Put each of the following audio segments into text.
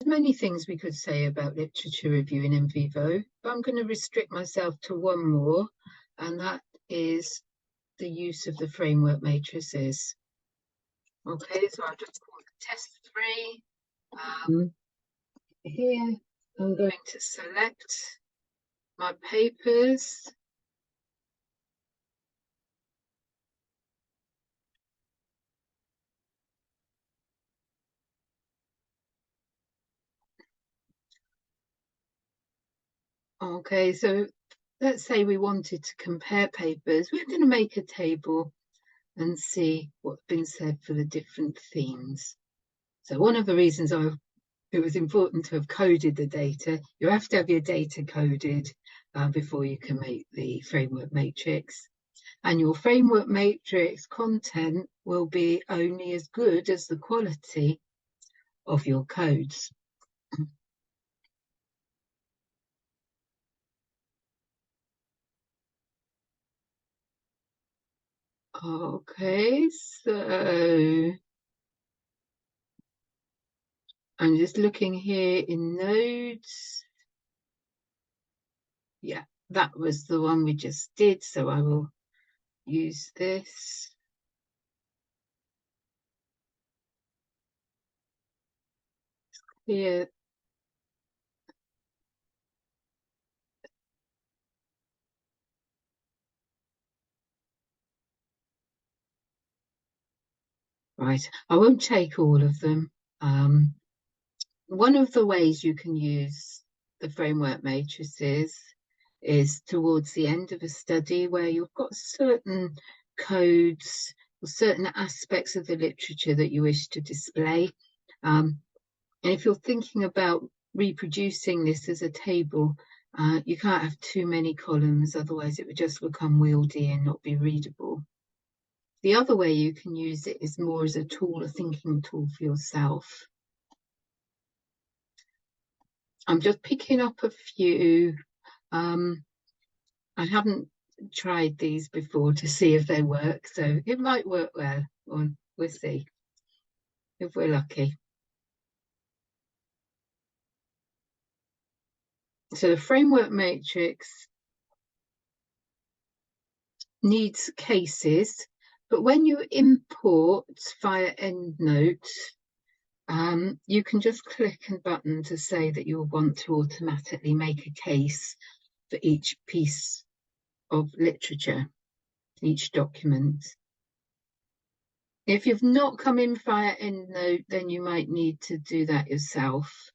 Many things we could say about literature review in NVivo, but I'm going to restrict myself to one more, and that is the use of the framework matrices. Okay, so I'll just call it test 3. Here I'm going to select my papers. Okay, so let's say we wanted to compare papers. We're going to make a table and see what's been said for the different themes. So one of the reasons it was important to have coded the data. You have to have your data coded before you can make the framework matrix. And your framework matrix content will be only as good as the quality of your codes. Okay, so I'm just looking here in nodes. Yeah, that was the one we just did, so I will use this. Here. Right, I won't take all of them. One of the ways you can use the framework matrices is towards the end of a study where you've got certain codes or certain aspects of the literature that you wish to display. And if you're thinking about reproducing this as a table, you can't have too many columns, otherwise it would just become wieldy and not be readable. The other way you can use it is more as a tool, a thinking tool for yourself. I'm just picking up a few. I haven't tried these before to see if they work, so it might work well, or we'll see if we're lucky. So the framework matrix needs cases, but when you import via EndNote, you can just click a button to say that you want to automatically make a case for each piece of literature, each document. If you've not come in via EndNote, then you might need to do that yourself.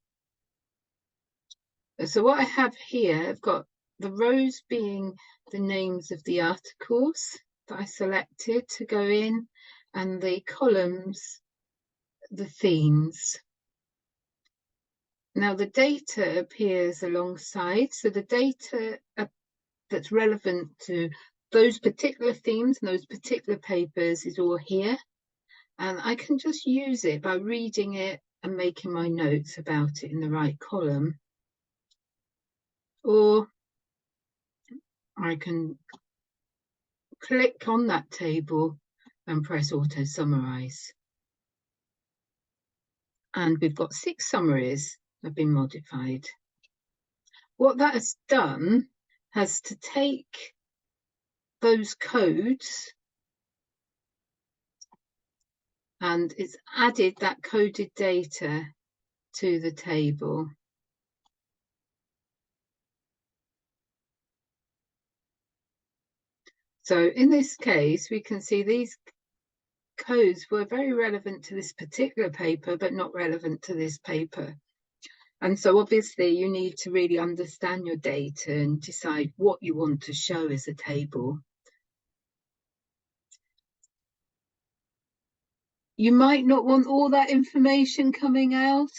So what I have here, I've got the rows being the names of the articles that I selected to go in, and the columns, the themes. Now the data appears alongside, so the data that's relevant to those particular themes and those particular papers is all here. And I can just use it by reading it and making my notes about it in the right column. Or I can click on that table and press auto summarize. And we've got 6 summaries that have been modified. What that has done has to take those codes and it's added that coded data to the table. So in this case, we can see these codes were very relevant to this particular paper, but not relevant to this paper. And so obviously you need to really understand your data and decide what you want to show as a table. You might not want all that information coming out,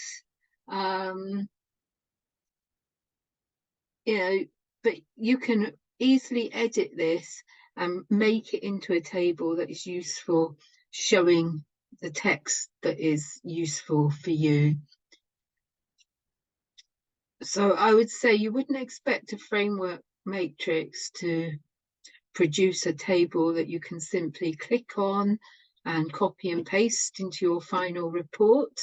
you know, but you can easily edit this and make it into a table that is useful, showing the text that is useful for you. So I would say you wouldn't expect a framework matrix to produce a table that you can simply click on and copy and paste into your final report.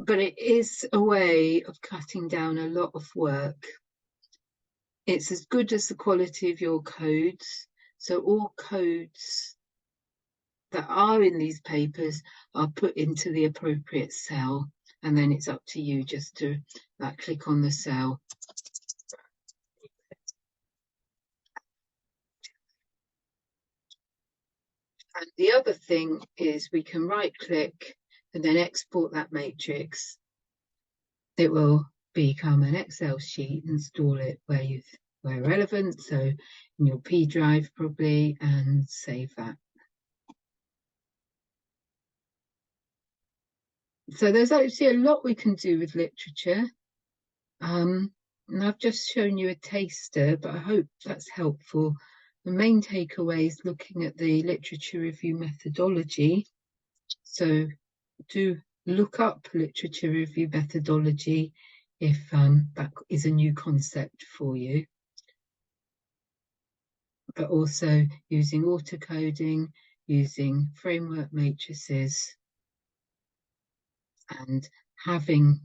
but it is a way of cutting down a lot of work. It's as good as the quality of your codes. So all codes that are in these papers are put into the appropriate cell, and then it's up to you just to click on the cell. And the other thing is we can right click and then export that matrix. It will become an Excel sheet and store it where relevant, so in your P drive probably, and save that. So there's actually a lot we can do with literature. And I've just shown you a taster, but I hope that's helpful. The main takeaway is looking at the literature review methodology. So do look up literature review methodology if that is a new concept for you. But also using auto-coding, using framework matrices, and having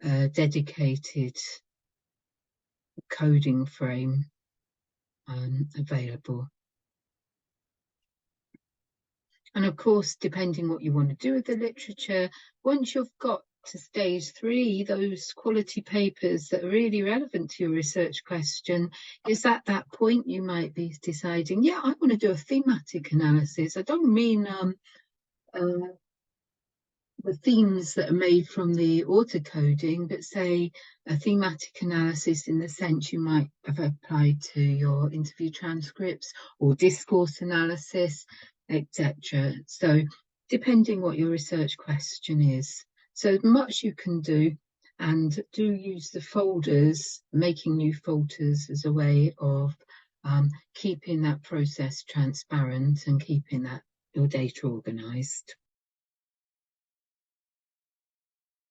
a dedicated coding frame available. And of course, depending what you want to do with the literature, once you've got to stage 3, those quality papers that are really relevant to your research question, is at that point you might be deciding, yeah, I want to do a thematic analysis. I don't mean the themes that are made from the auto-coding, but say a thematic analysis in the sense you might have applied to your interview transcripts, or discourse analysis, etc. So depending what your research question is. So much you can do, and do use the folders, making new folders as a way of keeping that process transparent and keeping that your data organised.